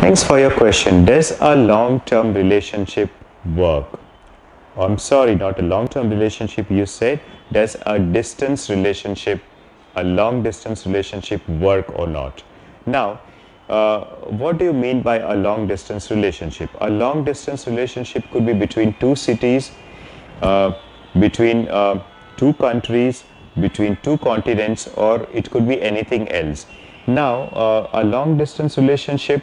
Thanks for your question. Does a long-term relationship work? I'm sorry, not a long-term relationship. You said, does a distance relationship, a long-distance relationship work or not? Now, what do you mean by a long-distance relationship? A long-distance relationship could be between two cities, uh, between two countries, between two continents, or it could be anything else. Now, a long distance relationship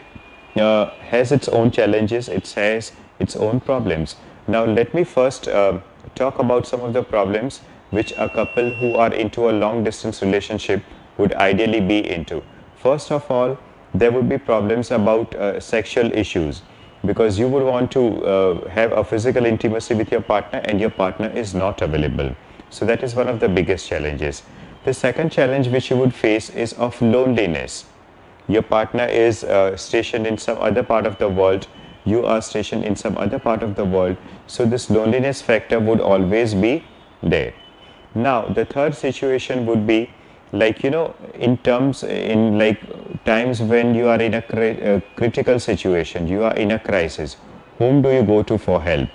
has its own challenges, it has its own problems. Now, let me first talk about some of the problems which a couple who are into a long distance relationship would ideally be into. First of all, there would be problems about sexual issues, because you would want to have a physical intimacy with your partner and your partner is not available. So that is one of the biggest challenges. The second challenge which you would face is of loneliness. Your partner is stationed in some other part of the world, you are stationed in some other part of the world, so this loneliness factor would always be there. Now the third situation would be, like, in like times when you are in a critical situation, you are in a crisis, whom do you go to for help?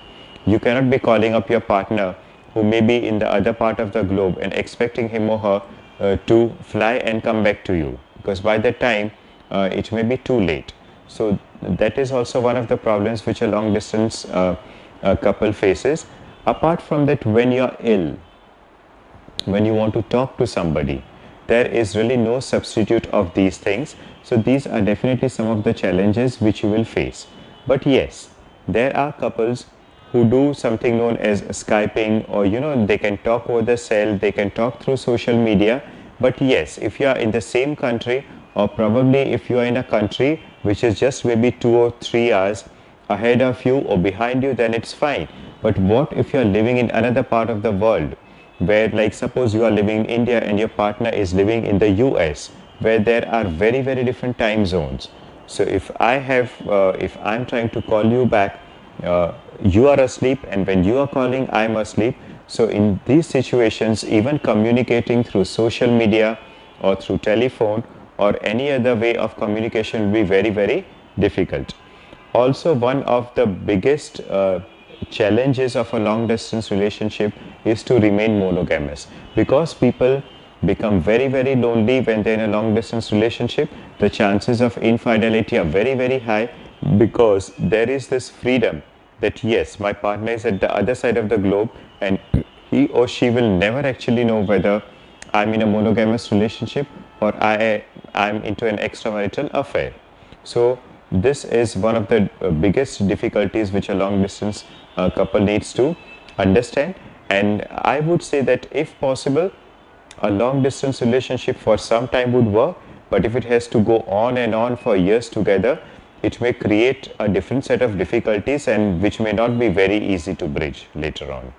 You cannot be calling up your partner who may be in the other part of the globe and expecting him or her to fly and come back to you, because by that time it may be too late. So that is also one of the problems which a long distance couple faces. Apart from that, when you are ill, when you want to talk to somebody, there is really no substitute of these things. So these are definitely some of the challenges which you will face. But yes, there are couples who do something known as Skyping, or they can talk over the cell, they can talk through social media. But yes, if you are in the same country, or probably if you are in a country which is just maybe 2 or 3 hours ahead of you or behind you, then it's fine. But what if you are living in another part of the world, where, like, suppose you are living in India and your partner is living in the US, where there are very, very different time zones. So if I'm trying to call you back, you are asleep, and when you are calling, I'm asleep. So in these situations, even communicating through social media or through telephone or any other way of communication will be very, very difficult. Also, one of the biggest challenges of a long distance relationship is to remain monogamous, because people become very, very lonely when they're in a long distance relationship. The chances of infidelity are very, very high, because there is this freedom that yes, my partner is at the other side of the globe and he or she will never actually know whether I'm in a monogamous relationship or I'm into an extramarital affair. So this is one of the biggest difficulties which a long distance couple needs to understand. And I would say that if possible, a long distance relationship for some time would work, but if it has to go on and on for years together, it may create a different set of difficulties, and which may not be very easy to bridge later on.